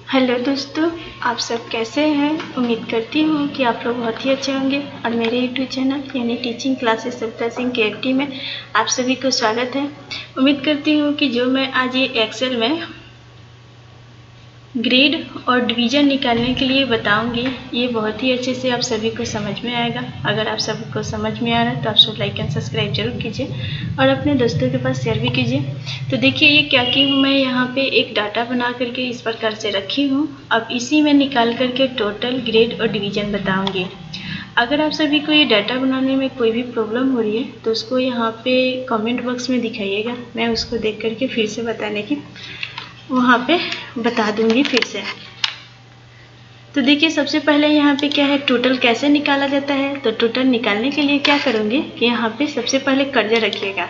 Hello दोस्तों, आप सब कैसे हैं। उम्मीद करती हूँ कि आप लोग बहुत ही अच्छे होंगे और मेरे यूट्यूब चैनल यानी teaching classes Savita Singh KFT में आप सभी को स्वागत है। उम्मीद करती हूँ कि जो मैं आज ये एक्सेल में ग्रेड और डिवीज़न निकालने के लिए बताऊंगी, ये बहुत ही अच्छे से आप सभी को समझ में आएगा। अगर आप सभी को समझ में आ रहा है तो आप सब लाइक एंड सब्सक्राइब जरूर कीजिए और अपने दोस्तों के पास शेयर भी कीजिए। तो देखिए ये क्या की हूँ, मैं यहाँ पे एक डाटा बना करके इस प्रकार से रखी हूँ। अब इसी में निकाल करके टोटल, ग्रेड और डिवीज़न बताऊँगी। अगर आप सभी को ये डाटा बनाने में कोई भी प्रॉब्लम हो रही है तो उसको यहाँ पे कमेंट बॉक्स में दिखाइएगा, मैं उसको देख करके फिर से बताने की वहाँ पे बता दूंगी फिर से। तो देखिए सबसे पहले यहाँ पे क्या है, टोटल कैसे निकाला जाता है। तो टोटल निकालने के लिए क्या करूँगी कि यहाँ पे सबसे पहले कर्जा रखिएगा।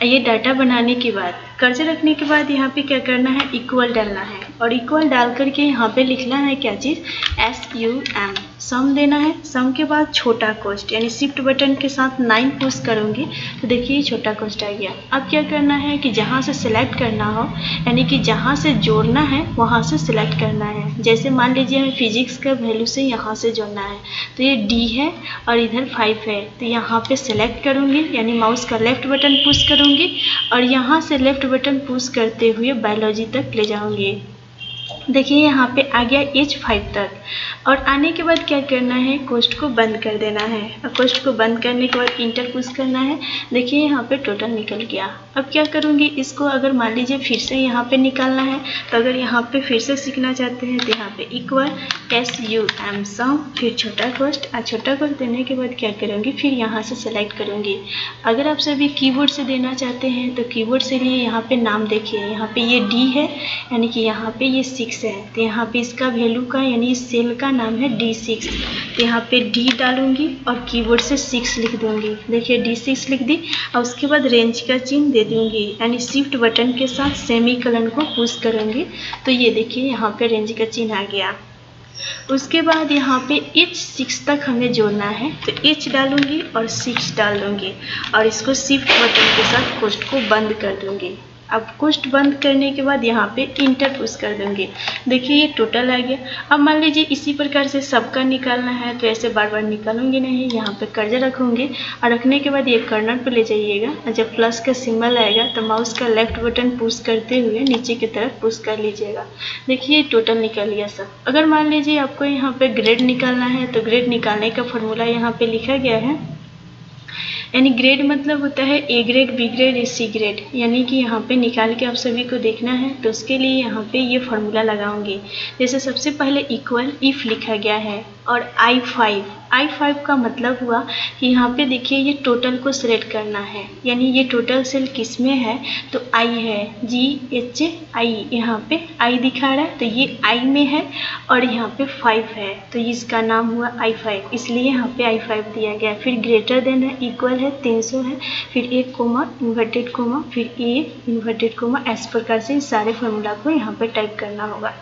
ये डाटा बनाने के बाद कर्जा रखने के बाद यहाँ पे क्या करना है, इक्वल डालना है और इक्वल डाल करके यहाँ पे लिखना है क्या चीज़, SUM, सम देना है। सम के बाद छोटा कोस्ट यानी शिफ्ट बटन के साथ 9 पुश करूँगी तो देखिए छोटा कोस्ट आ गया। अब क्या करना है कि जहाँ से सिलेक्ट करना हो यानी कि जहाँ से जोड़ना है वहाँ से सिलेक्ट करना है। जैसे मान लीजिए हमें फिजिक्स का वैल्यू से यहाँ से जोड़ना है तो ये D है और इधर 5 है, तो यहाँ पे सिलेक्ट करूँगी यानी माउस का लेफ्ट बटन पुश करूँगी और यहाँ से लेफ्ट बटन पुश करते हुए बायोलॉजी तक ले जाऊँगी। देखिए यहाँ पे आ गया H5 तक और आने के बाद क्या करना है, कोस्ट को बंद कर देना है और कोस्ट को बंद करने के बाद इंटर पुश करना है। देखिए यहाँ पे टोटल निकल गया। अब क्या करूँगी, इसको अगर मान लीजिए फिर से यहाँ पे निकालना है तो अगर यहाँ पे फिर से सीखना चाहते हैं तो यहाँ पे इक्वल SUM सम, फिर छोटा कोस्ट और छोटा कोस्ट देने के बाद क्या करूँगी, फिर यहाँ से सेलेक्ट करूँगी। अगर आप सभी कीबोर्ड से देना चाहते हैं तो कीबोर्ड से लिए यहाँ पे नाम देखिए, यहाँ पे ये D है यानी कि यहाँ पे ये 6 है तो यहाँ पे इसका वैल्यू का यानी सेल का नाम है D6, तो यहाँ पे D डालूंगी और कीबोर्ड से 6 लिख दूंगी। देखिए D6 लिख दी और उसके बाद रेंज का चिन्ह दे दूंगी यानी शिफ्ट बटन के साथ सेमीकोलन को पुश करूंगी तो ये देखिए यहाँ पे रेंज का चिन्ह आ गया। उसके बाद यहाँ पे H6 तक हमें जोड़ना है तो H डालूंगी और 6 डाल दूंगी और इसको शिफ्ट बटन के साथ कोस्ट को बंद कर दूंगी। अब कोस्ट बंद करने के बाद यहाँ पे इंटर पुश कर दूंगी। देखिए ये टोटल आ गया। अब मान लीजिए इसी प्रकार से सबका निकालना है तो ऐसे बार बार निकालूंगी नहीं, यहाँ पे कर्जा रखूंगी और रखने के बाद ये कर्नर पे ले जाइएगा और जब प्लस का सिंबल आएगा तो माउस का लेफ्ट बटन पुश करते हुए नीचे की तरफ पुश कर लीजिएगा। देखिए टोटल निकल गया सब। अगर मान लीजिए आपको यहाँ पे ग्रेड निकालना है तो ग्रेड निकालने का फॉर्मूला यहाँ पे लिखा गया है, यानी ग्रेड मतलब होता है A grade, B grade, C grade, यानी कि यहाँ पे निकाल के आप सभी को देखना है तो उसके लिए यहाँ पे ये फॉर्मूला लगाऊंगी। जैसे सबसे पहले इक्वल इफ लिखा गया है और I5 का मतलब हुआ कि यहाँ पे देखिए ये टोटल को सिलेक्ट करना है, यानी ये टोटल सेल किस में है तो I है, GHI, यहाँ पे I दिखा रहा है तो ये I में है और यहाँ पे 5 है तो इसका नाम हुआ I5, इसलिए यहाँ पे I5 दिया गया। फिर ग्रेटर देन है, इक्वल है, 300 है, फिर एक कोमा, इन्वर्टेड कोमा, फिर A इन्वर्टेड कोमा, इस प्रकार से इस सारे फॉर्मूला को यहाँ पे टाइप करना होगा।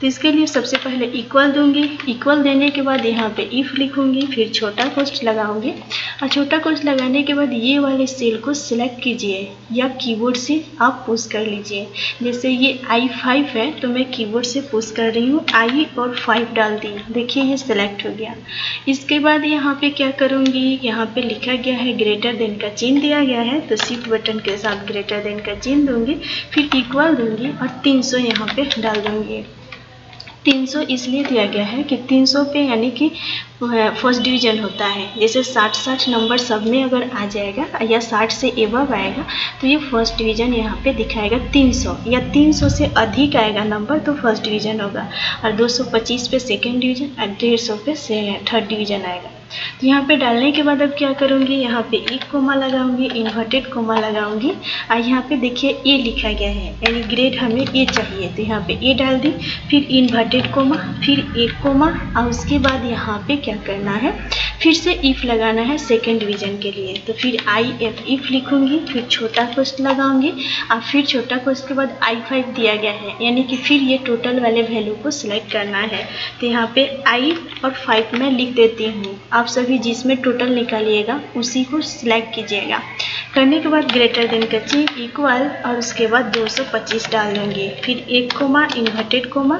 तो इसके लिए सबसे पहले इक्वल दूंगी, इक्वल देने के बाद यहाँ पे इफ लिखूंगी, फिर छोटा कोस्ट लगाऊंगी और छोटा कोस्ट लगाने के बाद ये वाले सेल को सिलेक्ट कीजिए या कीबोर्ड से आप पुश कर लीजिए। जैसे ये I5 है तो मैं कीबोर्ड से पुश कर रही हूँ, I और 5 डाल दी, देखिए ये सिलेक्ट हो गया। इसके बाद यहाँ पे क्या करूँगी, यहाँ पे लिखा गया है ग्रेटर देन का चिन्ह दिया गया है तो शिफ्ट बटन के साथ ग्रेटर देन का चिन्ह दूंगी, फिर इक्वल दूंगी और 300 यहाँ पे डाल दूंगी। 300 इसलिए दिया गया है कि 300 पे यानी कि फर्स्ट डिवीज़न होता है। जैसे 60 नंबर सब में अगर आ जाएगा या 60 से एबव आएगा तो ये फर्स्ट डिवीज़न यहाँ पे दिखाएगा 300, या 300 से अधिक आएगा नंबर तो फर्स्ट डिवीज़न होगा और 225 पे सेकेंड डिवीज़न और 150 पे थर्ड डिवीज़न आएगा। तो यहाँ पे डालने के बाद अब क्या करूँगी, यहाँ पे एक कोमा लगाऊंगी, इन्वर्टेड कोमा लगाऊंगी और यहाँ पे देखिए ए लिखा गया है यानी ग्रेड हमें ए चाहिए तो यहाँ पे ए डाल दी, फिर इन्वर्टेड कोमा, फिर एक कोमा और उसके बाद यहाँ पे क्या करना है, फिर से इफ़ लगाना है सेकेंड डिवीजन के लिए, तो फिर इफ़ लिखूंगी, फिर छोटा कोष्ठ लगाऊंगी और फिर छोटा कोष्ठ के बाद I5 दिया गया है, यानी कि फिर ये टोटल वाले वैल्यू को सिलेक्ट करना है। तो यहाँ पे I और 5 में लिख देती हूँ। आप सभी जिसमें टोटल निकालिएगा उसी को सिलेक्ट कीजिएगा। करने के बाद ग्रेटर देन का चिन्ह इक्वल और उसके बाद 225 डाल दूँगी, फिर एक कोमा इन्वर्टेड कोमा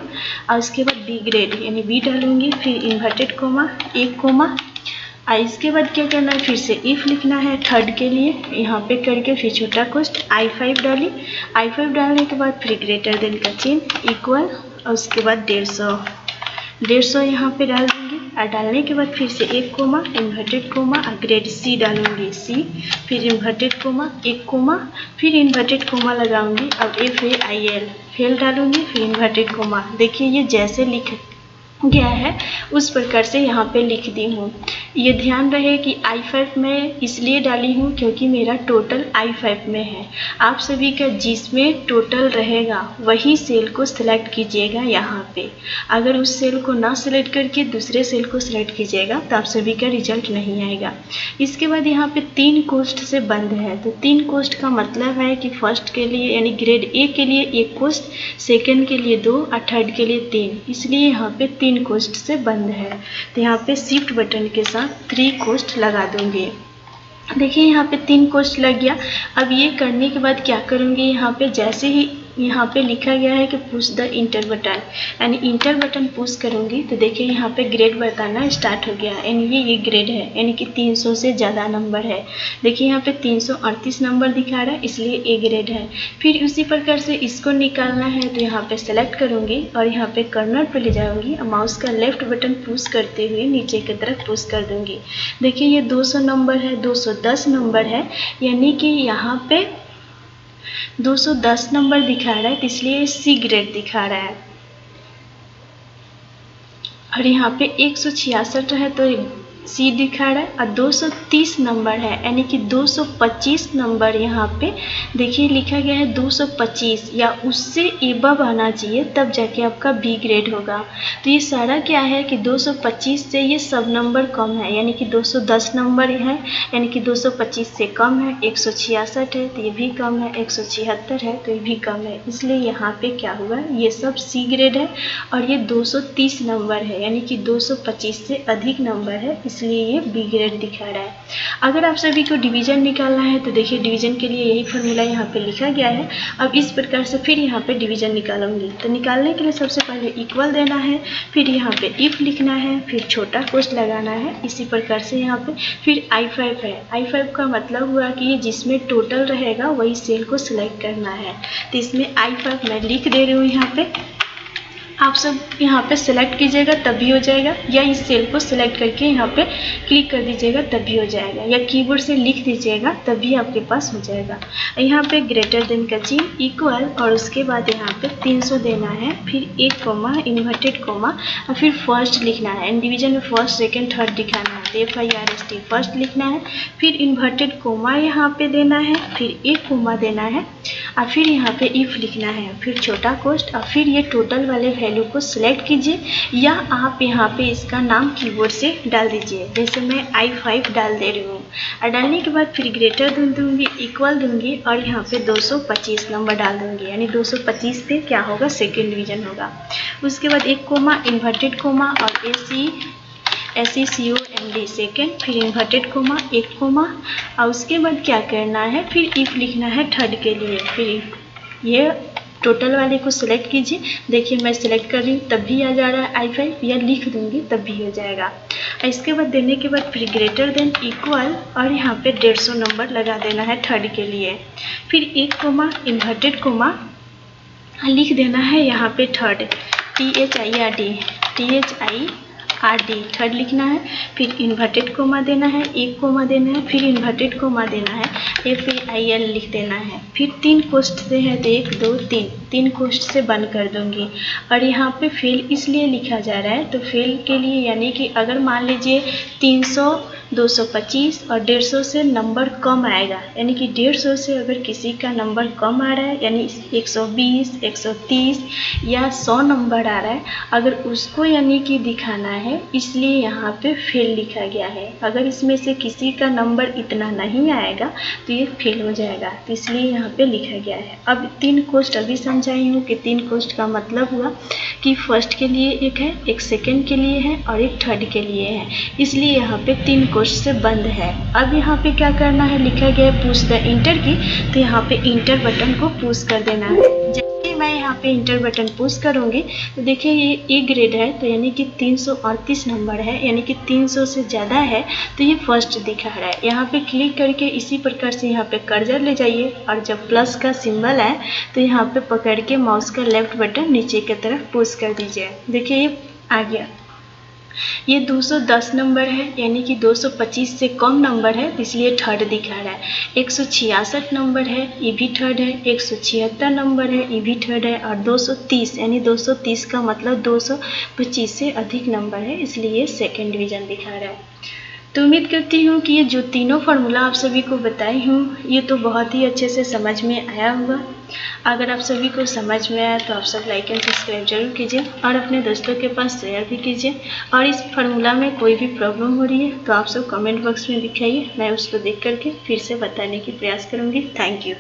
और उसके बाद बी ग्रेड यानी बी डालूंगी, फिर इन्वर्टेड कोमा एक कोमा। इसके बाद क्या करना है, फिर से इफ़ लिखना है थर्ड के लिए, यहाँ पे करके फिर छोटा कोष्ठ I5 डाली। I5 डालने के बाद फिर ग्रेटर देन का चिन्ह इक्वल और उसके बाद 150 यहाँ पे डाल दूँगी और डालने के बाद फिर से एक कोमा इन्वर्टेड कोमा और ग्रेड सी डालूँगी सी, फिर इन्वर्टेड कोमा एक कोमा, फिर इन्वर्टेड कोमा लगाऊंगी। अब FAIL फेल डालूँगी, फिर इन्वर्टेड कोमा। देखिए ये जैसे लिख गया है उस प्रकार से यहाँ पे लिख दी हूँ। ये ध्यान रहे कि I5 में इसलिए डाली हूँ क्योंकि मेरा टोटल I5 में है। आप सभी का जिसमें टोटल रहेगा वही सेल को सिलेक्ट कीजिएगा यहाँ पे। अगर उस सेल को ना सिलेक्ट करके दूसरे सेल को सिलेक्ट कीजिएगा तो आप सभी का रिजल्ट नहीं आएगा। इसके बाद यहाँ पे 3 कोष्ठ से बंद है, तो 3 कोष्ठ का मतलब है कि फर्स्ट के लिए यानी ग्रेड A के लिए 1 कोष्ठ, सेकेंड के लिए 2 और थर्ड के लिए 3, इसलिए यहाँ पे 3 कोष्ठ से बंद है। तो यहाँ पे शिफ्ट बटन के साथ 3 कोष्ठ लगा दूंगी। देखिए यहाँ पे 3 कोष्ठ लग गया। अब ये करने के बाद क्या करूँगी, यहाँ पे जैसे ही यहाँ पे लिखा गया है कि पुश द इंटर बटन, यानी इंटर बटन पुश करूँगी तो देखिए यहाँ पे ग्रेड बताना स्टार्ट हो गया, यानी ये ग्रेड है, यानी कि 300 से ज़्यादा नंबर है। देखिए यहाँ पे 338 नंबर दिखा रहा है, इसलिए A ग्रेड है। फिर उसी प्रकार से इसको निकालना है तो यहाँ पे सेलेक्ट करूँगी और यहाँ पे कर्नर पे ले जाऊँगी और माउस का लेफ्ट बटन पुश करते हुए नीचे की तरफ पुश कर दूँगी। देखिए ये 200 नंबर है, 210 नंबर है, यानी कि यहाँ पे 210 नंबर दिखा रहा है, तो इसलिए C ग्रेड दिखा रहा है। और यहाँ पे 166 है तो C दिखा रहा है, और 230 नंबर है यानी कि 225 नंबर यहाँ पे देखिए लिखा गया है 225 या उससे एबव आना चाहिए, तब जाके आपका B ग्रेड होगा। तो ये सारा क्या है कि 225 से ये सब नंबर कम है, यानी कि 210 नंबर है, यानी कि 225 से कम है। 166 है तो ये भी कम है, 176 है तो ये भी कम है, इसलिए यहाँ पे क्या हुआ, ये सब C ग्रेड है और ये 230 नंबर है, यानी कि 225 से अधिक नंबर है, इसलिए ये B ग्रेड दिखा रहा है। अगर आप सभी को डिवीजन निकालना है तो देखिए डिवीजन के लिए यही फार्मूला यहाँ पे लिखा गया है। अब इस प्रकार से फिर यहाँ पे डिवीजन निकालूंगी, तो निकालने के लिए सबसे पहले इक्वल देना है, फिर यहाँ पे इफ लिखना है, फिर छोटा कोष्ठ लगाना है, इसी प्रकार से यहाँ पे फिर I5 है। I5 का मतलब हुआ कि ये जिसमें टोटल रहेगा वही सेल को सिलेक्ट करना है, तो इसमें I5 मैं लिख दे रही हूँ यहाँ पे। आप सब यहाँ पे सिलेक्ट कीजिएगा तब भी हो जाएगा, या इस सेल को सिलेक्ट करके यहाँ पे क्लिक कर दीजिएगा तब भी हो जाएगा, या कीबोर्ड से लिख दीजिएगा तब भी आपके पास हो जाएगा। यहाँ पे ग्रेटर देन का चिन्ह इक्वल और उसके बाद यहाँ पे 300 देना है, फिर एक कोमा इन्वर्टेड कोमा और फिर फर्स्ट लिखना है। डिवीजन में फर्स्ट सेकेंड थर्ड दिखाना है, FIRST फर्स्ट लिखना है, फिर इन्वर्टेड कोमा यहाँ पे देना है, फिर एक कोमा देना है और फिर यहाँ पे इफ लिखना है, फिर छोटा कोष्ठ और फिर ये टोटल वाले वैल्यू को सिलेक्ट कीजिए, या आप यहाँ पे इसका नाम कीबोर्ड से डाल दीजिए, जैसे मैं I5 डाल दे रही हूँ। और डालने के बाद फिर ग्रेटर देन दूंगी, इक्वल दूंगी और यहाँ पे 225 नंबर डाल दूंगी, यानी 225 पे क्या होगा, सेकेंड डिवीजन होगा। उसके बाद एक कोमा इन्वर्टेड कोमा और SECOND सेकेंड, फिर इन्वर्टेड कोमा एक कोमा और उसके बाद क्या करना है, फिर इफ लिखना है थर्ड के लिए, फिर ये टोटल वाले को सिलेक्ट कीजिए। देखिए मैं सिलेक्ट कर रही हूँ तब भी आ जा रहा है I5, या लिख दूंगी तब भी हो जाएगा। इसके बाद देने के बाद फिर ग्रेटर देन इक्वल और यहाँ पे 150 नंबर लगा देना है थर्ड के लिए, फिर एक कोमा इन्वर्टेड कोमा लिख देना है यहाँ पे थर्ड, THIRD थर्ड लिखना है, फिर इन्वर्टेड कोमा देना है, एक कोमा देना है, फिर इन्वर्टेड कोमा देना है, FAIL लिख देना है। फिर 3 कोष्ठ से है तो 1 2 3 कोष्ठ से बंद कर दूंगी। और यहाँ पे फेल इसलिए लिखा जा रहा है, तो फेल के लिए यानी कि अगर मान लीजिए 300, 225 और 150 से नंबर कम आएगा, यानी कि 150 से अगर किसी का नंबर कम आ रहा है, यानी 120, 130 या 100 नंबर आ रहा है, अगर उसको यानी कि दिखाना है, इसलिए यहाँ पे फेल लिखा गया है। अगर इसमें से किसी का नंबर इतना नहीं आएगा तो ये फेल हो जाएगा, तो इसलिए यहाँ पे लिखा गया है। अब 3 कोष्ठ अभी समझाई हूँ कि 3 कोष्ठ का मतलब हुआ कि फर्स्ट के लिए एक है, एक सेकंड के लिए है और एक थर्ड के लिए है, इसलिए यहाँ पे 3 कोष्ठ से बंद है। अब यहाँ पे क्या करना है, लिखा गया है पुश द इंटर की, तो यहाँ पे इंटर बटन को पुश कर देना है। जैसे मैं यहाँ पे इंटर बटन पुश करूँगी तो देखिए ये ए ग्रेड है, तो यानी कि 338 नंबर है, यानी कि 300 से ज़्यादा है, तो ये फर्स्ट दिखा रहा है। यहाँ पे क्लिक करके इसी प्रकार से यहाँ पे कर्सर ले जाइए और जब प्लस का सिंबल है तो यहाँ पे पकड़ के माउस का लेफ्ट बटन नीचे की तरफ पुश कर दीजिए। देखिए ये आ गया। ये 210 नंबर है, यानी कि 225 से कम नंबर है, इसलिए थर्ड दिखा रहा है। 166 नंबर है, ये भी थर्ड है। 176 नंबर है, ये भी थर्ड है। और 230 यानी 230 का मतलब 225 से अधिक नंबर है, इसलिए ये सेकेंड डिवीजन दिखा रहा है। तो उम्मीद करती हूँ कि ये जो तीनों फार्मूला आप सभी को बताई हूँ, ये तो बहुत ही अच्छे से समझ में आया होगा। अगर आप सभी को समझ में आया तो आप सब लाइक एंड सब्सक्राइब जरूर कीजिए और अपने दोस्तों के पास शेयर भी कीजिए। और इस फार्मूला में कोई भी प्रॉब्लम हो रही है तो आप सब कमेंट बॉक्स में दिखाइए, मैं उसको देख करके फिर से बताने की प्रयास करूँगी। Thank you.